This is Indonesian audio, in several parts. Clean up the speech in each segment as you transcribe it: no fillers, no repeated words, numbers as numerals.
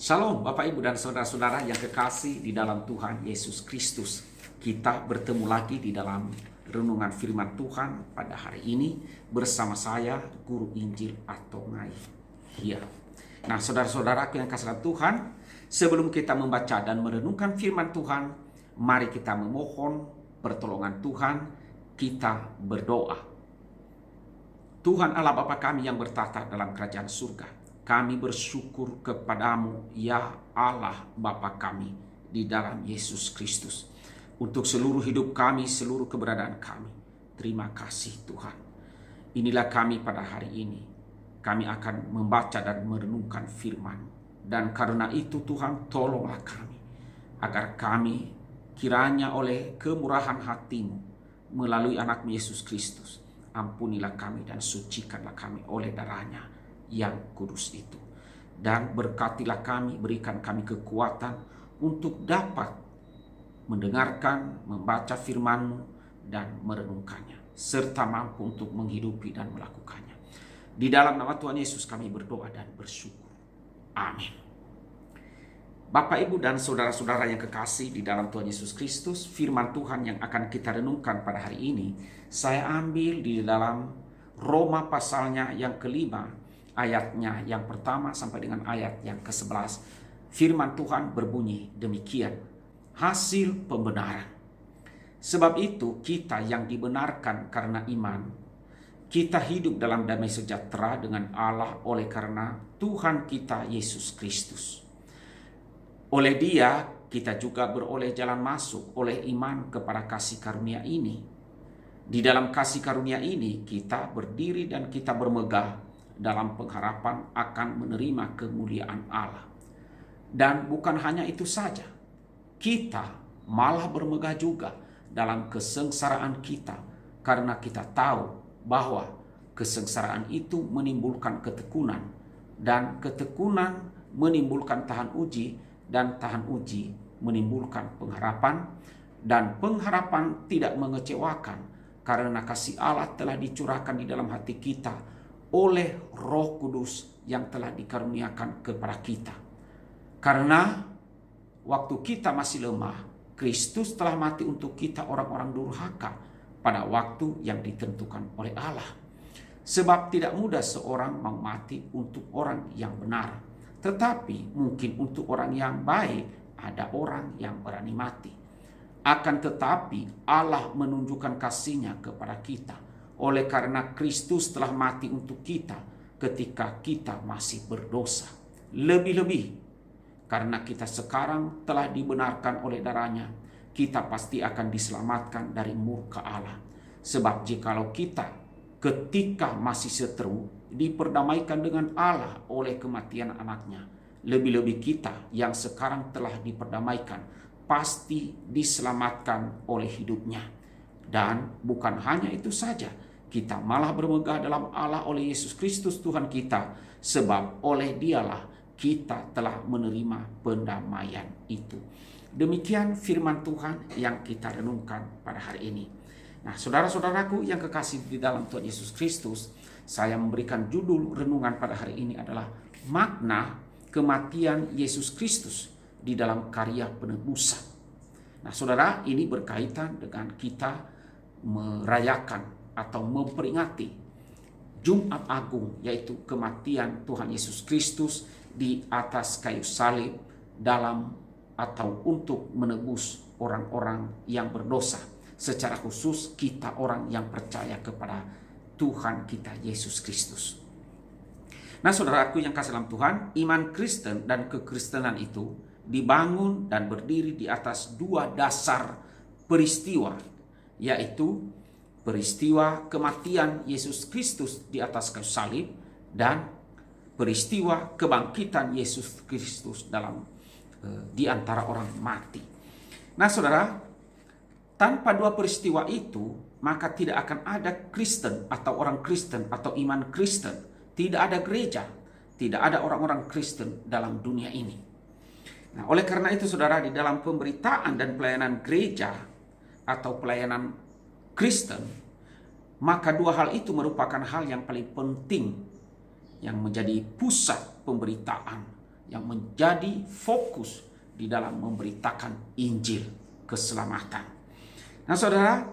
Shalom Bapak Ibu dan Saudara-saudara yang kekasih di dalam Tuhan Yesus Kristus. Kita bertemu lagi di dalam renungan firman Tuhan pada hari ini bersama saya, Guru Injil Atongai. Ya. Nah, saudara-saudaraku yang kasih dalam Tuhan, sebelum kita membaca dan merenungkan firman Tuhan, mari kita memohon pertolongan Tuhan, kita berdoa. Tuhan Allah Bapa kami yang bertata dalam kerajaan surga, kami bersyukur kepadamu ya Allah Bapa kami di dalam Yesus Kristus untuk seluruh hidup kami, seluruh keberadaan kami. Terima kasih Tuhan. Inilah kami pada hari ini. Kami akan membaca dan merenungkan firman. Dan karena itu Tuhan, tolonglah kami agar kami kiranya oleh kemurahan hati-Mu melalui anak-Mu Yesus Kristus, ampunilah kami dan sucikanlah kami oleh darahnya yang kudus itu. Dan berkatilah kami, berikan kami kekuatan untuk dapat mendengarkan, membaca firman-Mu dan merenungkannya, serta mampu untuk menghidupi dan melakukannya. Di dalam nama Tuhan Yesus kami berdoa dan bersyukur. Amin. Bapak, Ibu, dan saudara-saudara yang kekasih di dalam Tuhan Yesus Kristus, firman Tuhan yang akan kita renungkan pada hari ini, saya ambil di dalam Roma pasalnya yang kelima, ayatnya yang pertama sampai dengan ayat yang ke-11. Firman Tuhan berbunyi demikian, hasil pembenaran. Sebab itu kita yang dibenarkan karena iman, kita hidup dalam damai sejahtera dengan Allah oleh karena Tuhan kita Yesus Kristus. Oleh Dia kita juga beroleh jalan masuk oleh iman kepada kasih karunia ini. Di dalam kasih karunia ini kita berdiri dan kita bermegah dalam pengharapan akan menerima kemuliaan Allah. Dan bukan hanya itu saja, kita malah bermegah juga dalam kesengsaraan kita, karena kita tahu bahwa kesengsaraan itu menimbulkan ketekunan, dan ketekunan menimbulkan tahan uji, dan tahan uji menimbulkan pengharapan, dan pengharapan tidak mengecewakan karena kasih Allah telah dicurahkan di dalam hati kita oleh Roh Kudus yang telah dikaruniakan kepada kita. Karena waktu kita masih lemah, Kristus telah mati untuk kita orang-orang durhaka pada waktu yang ditentukan oleh Allah. Sebab tidak mudah seorang mau mati untuk orang yang benar, tetapi mungkin untuk orang yang baik ada orang yang berani mati. Akan tetapi Allah menunjukkan kasih-Nya kepada kita oleh karena Kristus telah mati untuk kita ketika kita masih berdosa. Lebih-lebih karena kita sekarang telah dibenarkan oleh darah-Nya, kita pasti akan diselamatkan dari murka Allah. Sebab jikalau kita ketika masih seteru diperdamaikan dengan Allah oleh kematian anak-Nya, lebih-lebih kita yang sekarang telah diperdamaikan pasti diselamatkan oleh hidup-Nya. Dan bukan hanya itu saja, kita malah bermegah dalam Allah oleh Yesus Kristus Tuhan kita, sebab oleh Dialah kita telah menerima pendamaian itu. Demikian firman Tuhan yang kita renungkan pada hari ini. Nah, saudara-saudaraku yang kekasih di dalam Tuhan Yesus Kristus, saya memberikan judul renungan pada hari ini adalah makna kematian Yesus Kristus di dalam karya penebusan. Nah, saudara, ini berkaitan dengan kita merayakan atau memperingati Jumat Agung, yaitu kematian Tuhan Yesus Kristus di atas kayu salib dalam atau untuk menebus orang-orang yang berdosa, secara khusus kita orang yang percaya kepada Tuhan kita Yesus Kristus. Nah, saudaraku yang kasih dalam Tuhan, iman Kristen dan kekristenan itu dibangun dan berdiri di atas dua dasar peristiwa, yaitu peristiwa kematian Yesus Kristus di atas kayu salib dan peristiwa kebangkitan Yesus Kristus di antara orang mati. Nah, saudara, tanpa dua peristiwa itu maka tidak akan ada Kristen atau orang Kristen atau iman Kristen. Tidak ada gereja, tidak ada orang-orang Kristen dalam dunia ini. Nah, oleh karena itu saudara, di dalam pemberitaan dan pelayanan gereja atau pelayanan Kristen, maka dua hal itu merupakan hal yang paling penting yang menjadi pusat pemberitaan yang menjadi fokus di dalam memberitakan Injil keselamatan. Nah saudara,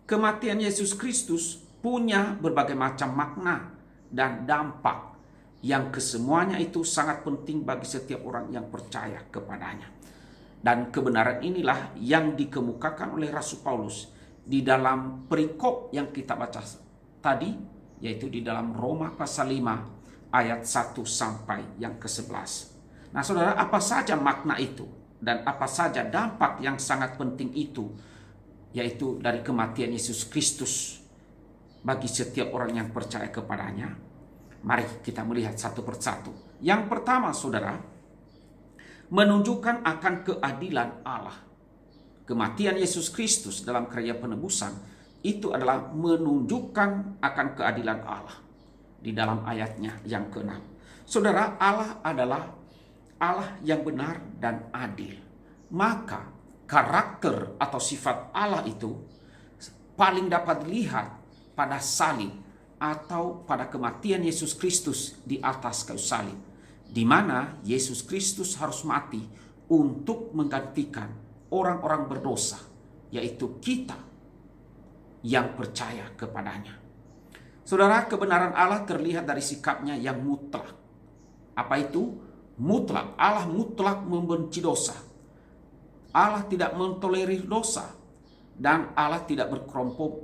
kematian Yesus Kristus punya berbagai macam makna dan dampak yang kesemuanya itu sangat penting bagi setiap orang yang percaya kepadanya. Dan kebenaran inilah yang dikemukakan oleh Rasul Paulus di dalam perikop yang kita baca tadi, yaitu di dalam Roma pasal 5 ayat 1 sampai yang ke-11. Nah saudara, apa saja makna itu dan apa saja dampak yang sangat penting itu, yaitu dari kematian Yesus Kristus bagi setiap orang yang percaya kepadanya? Mari kita melihat satu persatu. Yang pertama saudara, menunjukkan akan keadilan Allah. Kematian Yesus Kristus dalam karya penebusan itu adalah menunjukkan akan keadilan Allah. Di dalam ayatnya yang ke-6. Saudara, Allah adalah Allah yang benar dan adil. Maka karakter atau sifat Allah itu paling dapat dilihat pada salib atau pada kematian Yesus Kristus di atas kayu salib, di mana Yesus Kristus harus mati untuk menggantikan orang-orang berdosa, yaitu kita yang percaya kepadanya. Saudara, kebenaran Allah terlihat dari sikapnya yang mutlak. Apa itu? Mutlak. Allah mutlak membenci dosa. Allah tidak mentolerir dosa. Dan Allah tidak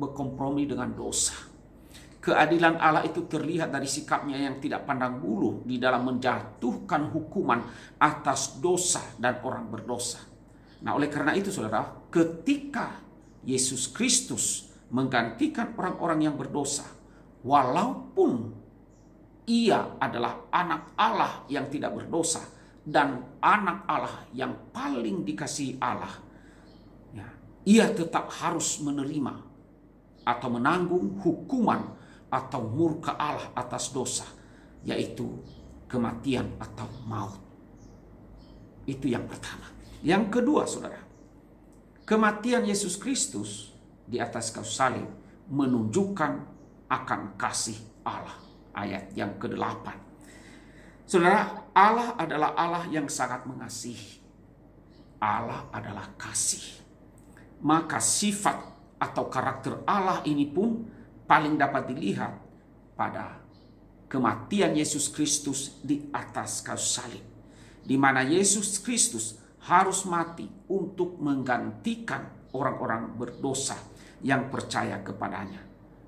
berkompromi dengan dosa. Keadilan Allah itu terlihat dari sikapnya yang tidak pandang bulu di dalam menjatuhkan hukuman atas dosa dan orang berdosa. Nah, oleh karena itu saudara, ketika Yesus Kristus menggantikan orang-orang yang berdosa, walaupun ia adalah anak Allah yang tidak berdosa dan anak Allah yang paling dikasihi Allah, ya, ia tetap harus menerima atau menanggung hukuman atau murka Allah atas dosa, yaitu kematian atau maut. Itu yang pertama. Yang kedua saudara, kematian Yesus Kristus di atas kayu salib menunjukkan akan kasih Allah. Ayat yang ke-8. Saudara, Allah adalah Allah yang sangat mengasihi. Allah adalah kasih. Maka sifat atau karakter Allah ini pun paling dapat dilihat pada kematian Yesus Kristus di atas kayu salib, di mana Yesus Kristus harus mati untuk menggantikan orang-orang berdosa yang percaya kepadanya.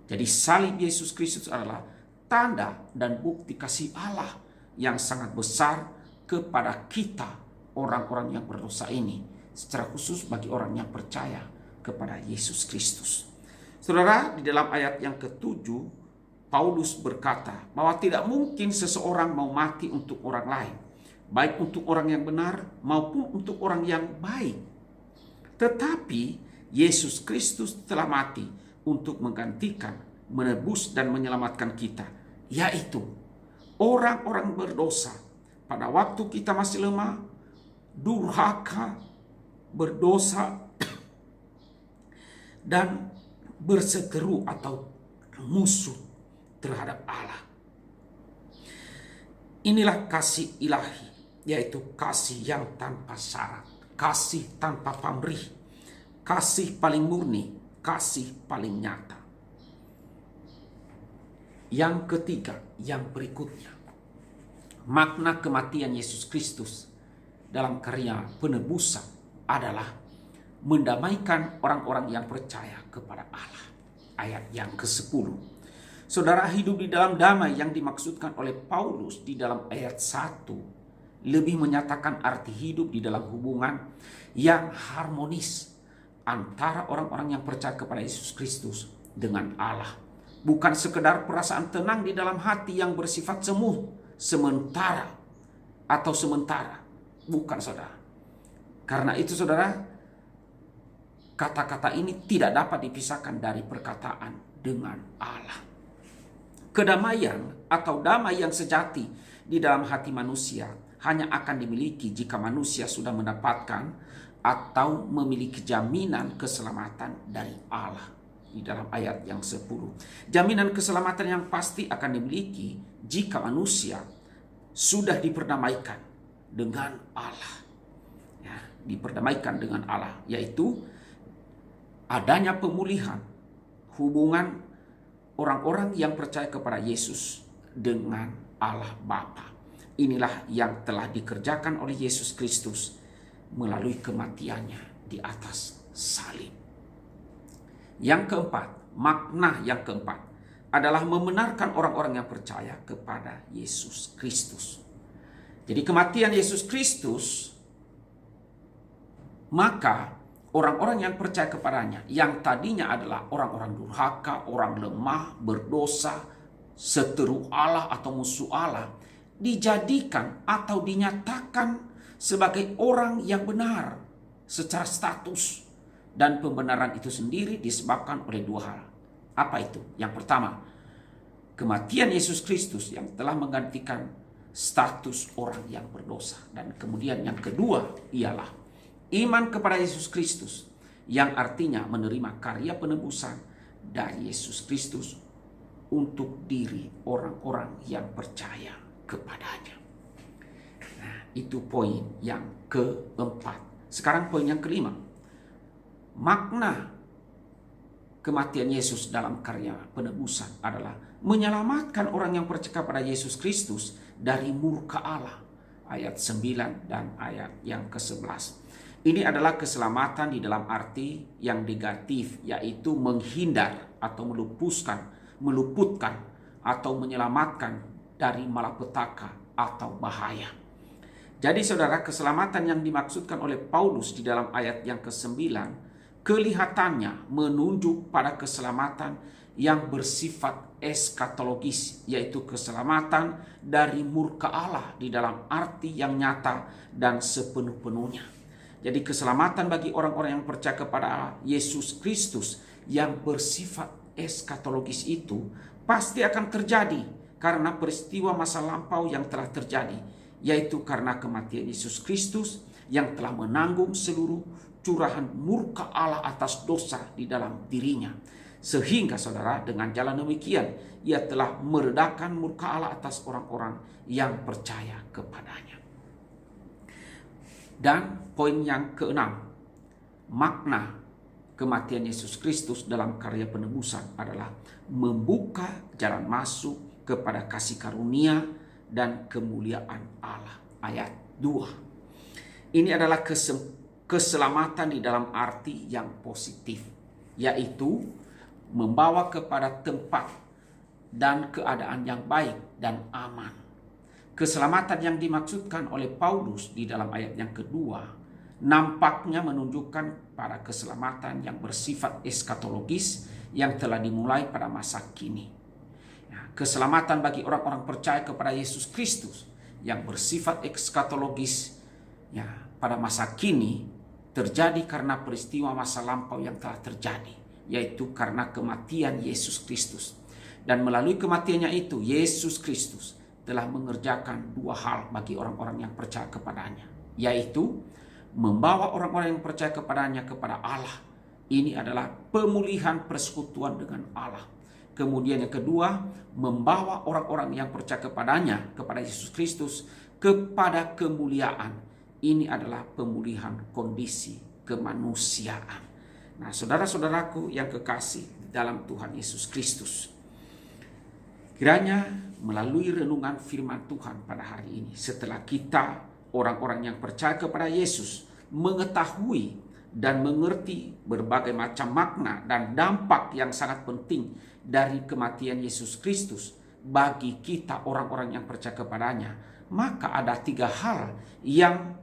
Jadi salib Yesus Kristus adalah tanda dan bukti kasih Allah yang sangat besar kepada kita orang-orang yang berdosa ini, secara khusus bagi orang yang percaya kepada Yesus Kristus. Saudara, di dalam ayat yang ke-7 Paulus berkata bahwa tidak mungkin seseorang mau mati untuk orang lain, baik untuk orang yang benar maupun untuk orang yang baik. Tetapi Yesus Kristus telah mati untuk menggantikan, menebus dan menyelamatkan kita, yaitu orang-orang berdosa pada waktu kita masih lemah, durhaka, berdosa, dan berseteru atau musuh terhadap Allah. Inilah kasih ilahi, yaitu kasih yang tanpa syarat, kasih tanpa pamrih, kasih paling murni, kasih paling nyata. Yang ketiga, yang berikutnya, makna kematian Yesus Kristus dalam karya penebusan adalah mendamaikan orang-orang yang percaya kepada Allah. Ayat yang ke-10. Saudara, hidup di dalam damai yang dimaksudkan oleh Paulus di dalam ayat 1 lebih menyatakan arti hidup di dalam hubungan yang harmonis antara orang-orang yang percaya kepada Yesus Kristus dengan Allah. Bukan sekedar perasaan tenang di dalam hati yang bersifat sementara. Bukan saudara. Karena itu saudara, kata-kata ini tidak dapat dipisahkan dari perkataan dengan Allah. Kedamaian atau damai yang sejati di dalam hati manusia hanya akan dimiliki jika manusia sudah mendapatkan atau memiliki jaminan keselamatan dari Allah. Di dalam ayat yang 10. Jaminan keselamatan yang pasti akan dimiliki jika manusia sudah diperdamaikan dengan Allah. Ya, diperdamaikan dengan Allah, yaitu adanya pemulihan hubungan orang-orang yang percaya kepada Yesus dengan Allah Bapa. Inilah yang telah dikerjakan oleh Yesus Kristus melalui kematiannya di atas salib. Yang keempat, makna yang keempat adalah membenarkan orang-orang yang percaya kepada Yesus Kristus. Jadi kematian Yesus Kristus, maka orang-orang yang percaya kepadanya, yang tadinya adalah orang-orang durhaka, orang lemah, berdosa, seteru Allah atau musuh Allah, dijadikan atau dinyatakan sebagai orang yang benar secara status. Dan pembenaran itu sendiri disebabkan oleh dua hal. Apa itu? Yang pertama, kematian Yesus Kristus yang telah menggantikan status orang yang berdosa. Dan kemudian yang kedua ialah iman kepada Yesus Kristus, yang artinya menerima karya penebusan dari Yesus Kristus untuk diri orang-orang yang percaya kepadanya. Nah, itu poin yang keempat. Sekarang poin yang kelima. Makna kematian Yesus dalam karya penebusan adalah menyelamatkan orang yang percaya pada Yesus Kristus dari murka Allah. Ayat 9 dan ayat yang ke-11. Ini adalah keselamatan di dalam arti yang negatif, yaitu menghindar atau meluputkan atau menyelamatkan dari malapetaka atau bahaya. Jadi saudara, keselamatan yang dimaksudkan oleh Paulus di dalam ayat yang ke-9 kelihatannya menunjuk pada keselamatan yang bersifat eskatologis, yaitu keselamatan dari murka Allah di dalam arti yang nyata dan sepenuh-penuhnya. Jadi keselamatan bagi orang-orang yang percaya kepada Yesus Kristus yang bersifat eskatologis itu pasti akan terjadi karena peristiwa masa lampau yang telah terjadi, yaitu karena kematian Yesus Kristus yang telah menanggung seluruh curahan murka Allah atas dosa di dalam dirinya. Sehingga saudara, dengan jalan demikian ia telah meredakan murka Allah atas orang-orang yang percaya kepadanya. Dan poin yang keenam, makna kematian Yesus Kristus dalam karya penebusan adalah membuka jalan masuk kepada kasih karunia dan kemuliaan Allah. Ayat 2. Ini adalah keselamatan di dalam arti yang positif, yaitu membawa kepada tempat dan keadaan yang baik dan aman. Keselamatan yang dimaksudkan oleh Paulus di dalam ayat yang kedua nampaknya menunjukkan pada keselamatan yang bersifat eskatologis yang telah dimulai pada masa kini. Keselamatan bagi orang-orang percaya kepada Yesus Kristus yang bersifat eskatologis pada masa kini terjadi karena peristiwa masa lampau yang telah terjadi, yaitu karena kematian Yesus Kristus. Dan melalui kematiannya itu, Yesus Kristus telah mengerjakan dua hal bagi orang-orang yang percaya kepadanya, yaitu membawa orang-orang yang percaya kepadanya kepada Allah. Ini adalah pemulihan persekutuan dengan Allah. Kemudian yang kedua, membawa orang-orang yang percaya kepadanya, kepada Yesus Kristus, kepada kemuliaan. Ini adalah pemulihan kondisi kemanusiaan. Nah, saudara-saudaraku yang kekasih dalam Tuhan Yesus Kristus, kiranya melalui renungan firman Tuhan pada hari ini, setelah kita orang-orang yang percaya kepada Yesus mengetahui dan mengerti berbagai macam makna dan dampak yang sangat penting dari kematian Yesus Kristus bagi kita orang-orang yang percaya kepadanya, maka ada tiga hal yang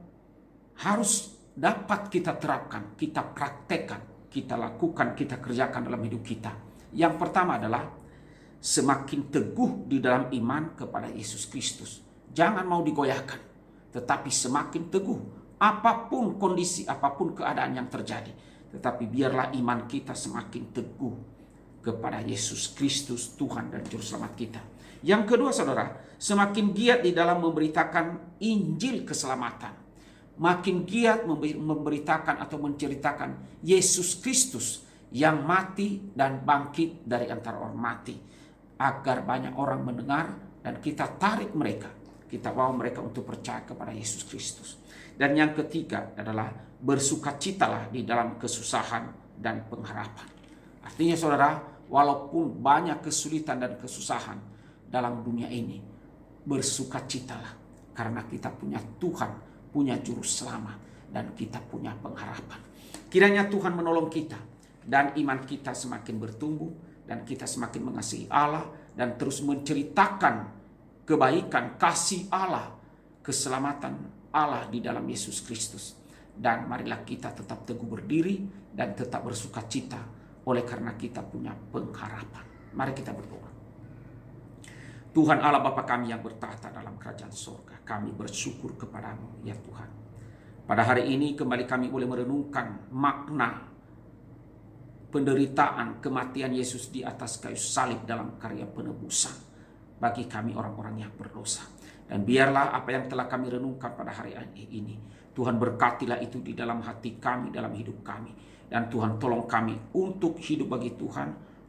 harus dapat kita terapkan, kita praktekkan, kita lakukan, kita kerjakan dalam hidup kita. Yang pertama adalah semakin teguh di dalam iman kepada Yesus Kristus. Jangan mau digoyahkan, tetapi semakin teguh apapun kondisi, apapun keadaan yang terjadi. Tetapi biarlah iman kita semakin teguh kepada Yesus Kristus, Tuhan dan Juru Selamat kita. Yang kedua saudara, semakin giat di dalam memberitakan Injil keselamatan. Makin giat memberitakan atau menceritakan Yesus Kristus yang mati dan bangkit dari antara orang mati, agar banyak orang mendengar dan kita tarik mereka Kita bawa mereka untuk percaya kepada Yesus Kristus. Dan yang ketiga adalah bersukacitalah di dalam kesusahan dan pengharapan. Artinya saudara, walaupun banyak kesulitan dan kesusahan dalam dunia ini, bersukacitalah karena kita punya Tuhan, punya juru selamat, dan kita punya pengharapan. Kiranya Tuhan menolong kita dan iman kita semakin bertumbuh dan kita semakin mengasihi Allah dan terus menceritakan kebaikan, kasih Allah, keselamatan Allah di dalam Yesus Kristus. Dan marilah kita tetap teguh berdiri dan tetap bersukacita oleh karena kita punya pengharapan. Mari kita berdoa. Tuhan Allah Bapa kami yang bertahta dalam kerajaan surga, kami bersyukur kepadamu ya Tuhan. Pada hari ini kembali kami boleh merenungkan makna penderitaan kematian Yesus di atas kayu salib dalam karya penebusan bagi kami orang-orang yang berdosa. Dan biarlah apa yang telah kami renungkan pada hari ini, Tuhan berkatilah itu di dalam hati kami, dalam hidup kami. Dan Tuhan tolong kami untuk hidup bagi Tuhan,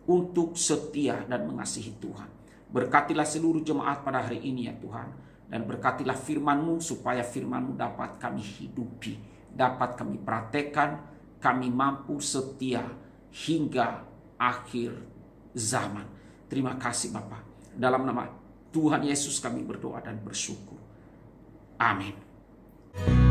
untuk setia dan mengasihi Tuhan. Berkatilah seluruh jemaat pada hari ini ya Tuhan. Dan berkatilah firman-Mu supaya firman-Mu dapat kami hidupi, dapat kami praktekkan, kami mampu setia hingga akhir zaman. Terima kasih Bapa. Dalam nama Tuhan Yesus kami berdoa dan bersyukur. Amin.